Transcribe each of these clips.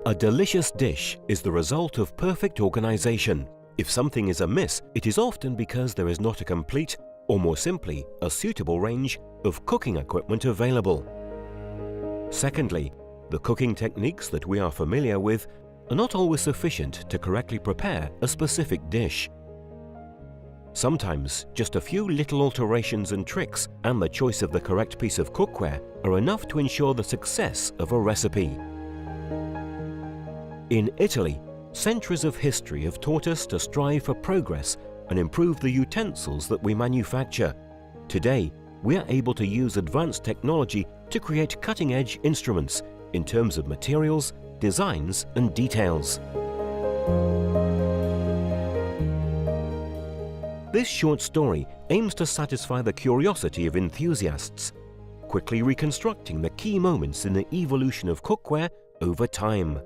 A delicious dish is the result of perfect organization. If something is amiss, it is often because there is not a complete, or more simply, a suitable range of cooking equipment available. Secondly, the cooking techniques that we are familiar with are not always sufficient to correctly prepare a specific dish. Sometimes, just a few little alterations and tricks and the choice of the correct piece of cookware are enough to ensure the success of a recipe. In Italy, centuries of history have taught us to strive for progress and improve the utensils that we manufacture. Today, we are able to use advanced technology to create cutting-edge instruments in terms of materials, designs, and details. This short story aims to satisfy the curiosity of enthusiasts, quickly reconstructing the key moments in the evolution of cookware over time.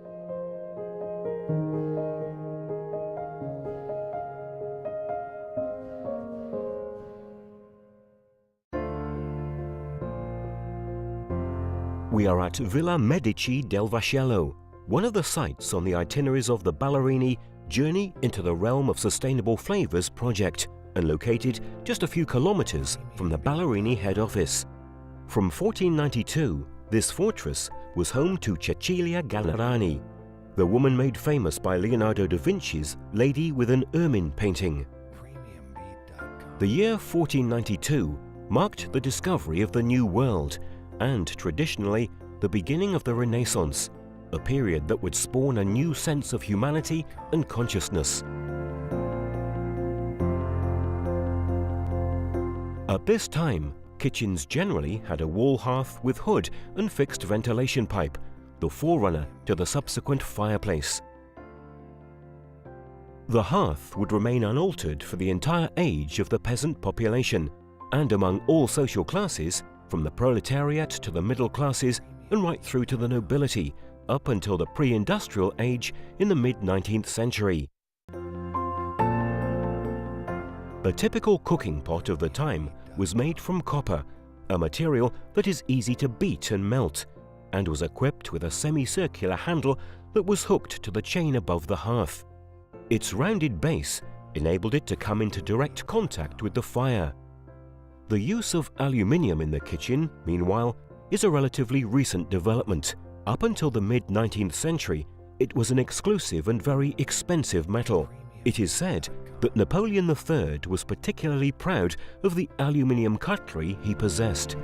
We are at Villa Medici del Vascello, one of the sites on the itineraries of the Ballarini Journey into the Realm of Sustainable Flavors project, and located just a few kilometers from the Ballarini head office. From 1492, this fortress was home to Cecilia Ballarini, the woman made famous by Leonardo da Vinci's Lady with an Ermine painting. The year 1492 marked the discovery of the New World and, traditionally, the beginning of the Renaissance, a period that would spawn a new sense of humanity and consciousness. At this time, kitchens generally had a wall hearth with hood and fixed ventilation pipe, the forerunner to the subsequent fireplace. The hearth would remain unaltered for the entire age of the peasant population, and among all social classes, from the proletariat to the middle classes and right through to the nobility, up until the pre-industrial age in the mid-19th century. The typical cooking pot of the time was made from copper, a material that is easy to beat and melt, and was equipped with a semicircular handle that was hooked to the chain above the hearth. Its rounded base enabled it to come into direct contact with the fire. The use of aluminium in the kitchen, meanwhile, is a relatively recent development. Up until the mid-19th century, it was an exclusive and very expensive metal. It is said that Napoleon III was particularly proud of the aluminium cutlery he possessed.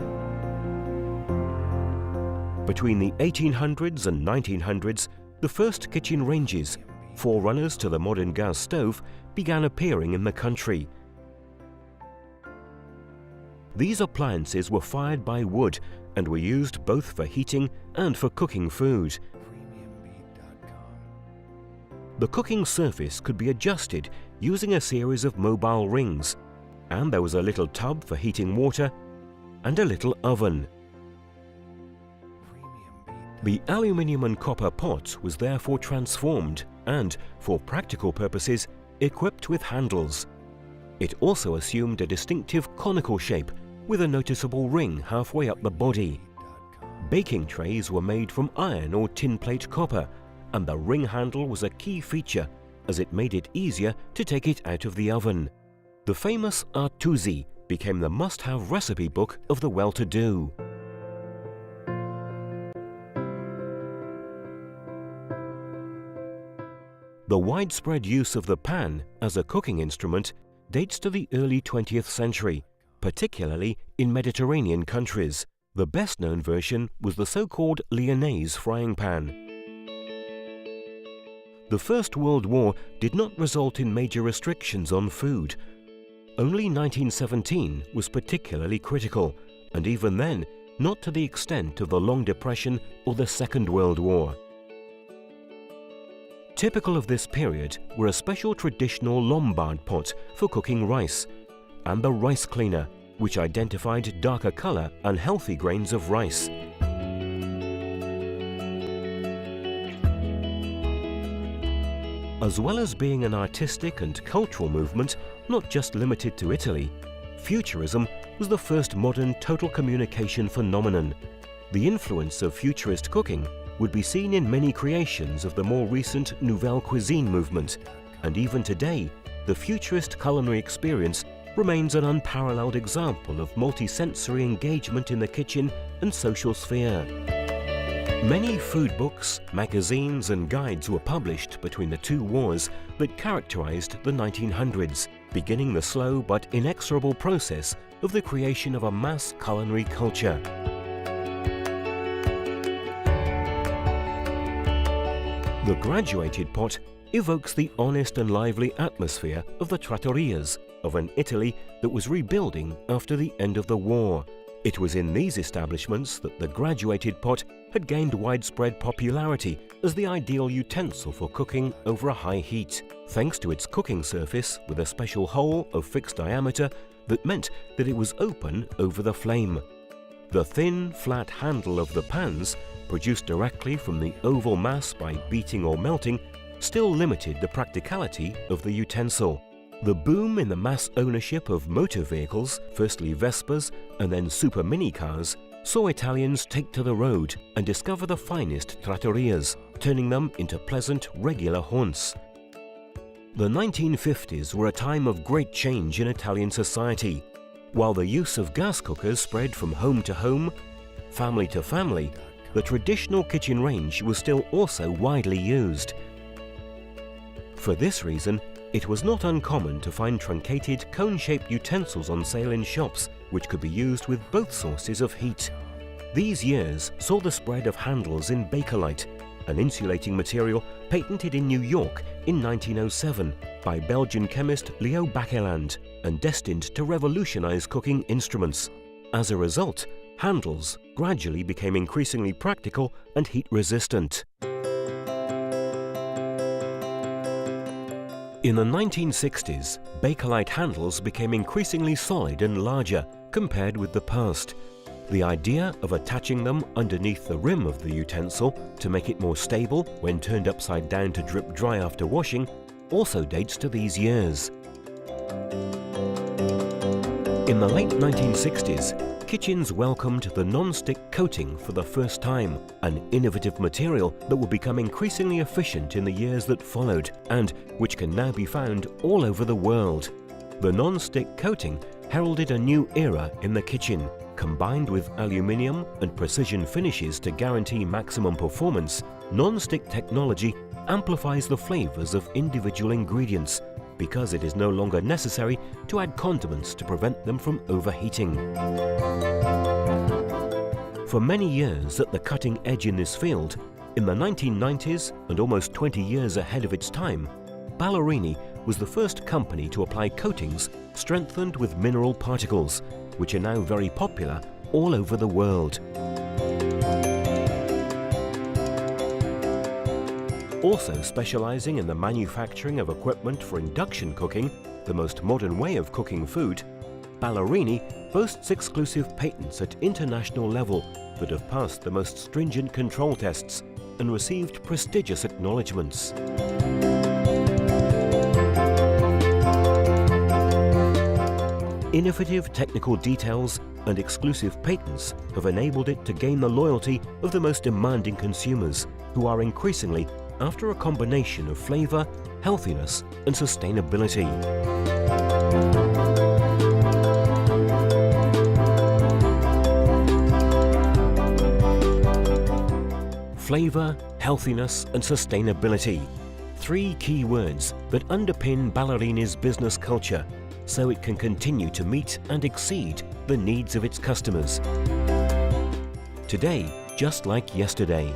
Between the 1800s and 1900s, the first kitchen ranges, forerunners to the modern gas stove, began appearing in the country. These appliances were fired by wood and were used both for heating and for cooking food. The cooking surface could be adjusted using a series of mobile rings, and there was a little tub for heating water and a little oven. The aluminium and copper pot was therefore transformed and, for practical purposes, equipped with handles. It also assumed a distinctive conical shape with a noticeable ring halfway up the body. Baking trays were made from iron or tin plate copper, and the ring handle was a key feature as it made it easier to take it out of the oven. The famous Artusi became the must-have recipe book of the well-to-do. The widespread use of the pan as a cooking instrument dates to the early 20th century, particularly in Mediterranean countries. The best-known version was the so-called Lyonnaise frying pan. The First World War did not result in major restrictions on food. Only 1917 was particularly critical, and even then, not to the extent of the Long Depression or the Second World War. Typical of this period were a special traditional Lombard pot for cooking rice, and the rice cleaner, which identified darker color and healthy grains of rice. As well as being an artistic and cultural movement, not just limited to Italy, Futurism was the first modern total communication phenomenon. The influence of futurist cooking would be seen in many creations of the more recent Nouvelle Cuisine movement, and even today, the futurist culinary experience remains an unparalleled example of multi-sensory engagement in the kitchen and social sphere. Many food books, magazines and guides were published between the two wars that characterized the 1900s, beginning the slow but inexorable process of the creation of a mass culinary culture. The graduated pot evokes the honest and lively atmosphere of the trattorias of an Italy that was rebuilding after the end of the war. It was in these establishments that the graduated pot had gained widespread popularity as the ideal utensil for cooking over a high heat, thanks to its cooking surface with a special hole of fixed diameter that meant that it was open over the flame. The thin, flat handle of the pans, produced directly from the oval mass by beating or melting, still limited the practicality of the utensil. The boom in the mass ownership of motor vehicles, firstly Vespas and then super mini cars, saw Italians take to the road and discover the finest trattorias, turning them into pleasant, regular haunts. The 1950s were a time of great change in Italian society. While the use of gas cookers spread from home to home, family to family, the traditional kitchen range was still also widely used. For this reason, it was not uncommon to find truncated, cone-shaped utensils on sale in shops, which could be used with both sources of heat. These years saw the spread of handles in Bakelite, an insulating material patented in New York in 1907 by Belgian chemist Leo Baekeland and destined to revolutionize cooking instruments. As a result, handles gradually became increasingly practical and heat-resistant. In the 1960s, Bakelite handles became increasingly solid and larger compared with the past. The idea of attaching them underneath the rim of the utensil to make it more stable when turned upside down to drip dry after washing also dates to these years. In the late 1960s, kitchens welcomed the non-stick coating for the first time, an innovative material that would become increasingly efficient in the years that followed and which can now be found all over the world. The non-stick coating heralded a new era in the kitchen. Combined with aluminium and precision finishes to guarantee maximum performance, non-stick technology amplifies the flavors of individual ingredients because it is no longer necessary to add condiments to prevent them from overheating. For many years at the cutting edge in this field, in the 1990s and almost 20 years ahead of its time, Ballarini was the first company to apply coatings strengthened with mineral particles, which are now very popular all over the world. Also specializing in the manufacturing of equipment for induction cooking, the most modern way of cooking food, Ballarini boasts exclusive patents at international level that have passed the most stringent control tests and received prestigious acknowledgements. Innovative technical details and exclusive patents have enabled it to gain the loyalty of the most demanding consumers, who are increasingly after a combination of flavor, healthiness, and sustainability. Flavor, healthiness, and sustainability. Three key words that underpin Ballerini's business culture, so it can continue to meet and exceed the needs of its customers. Today, just like yesterday.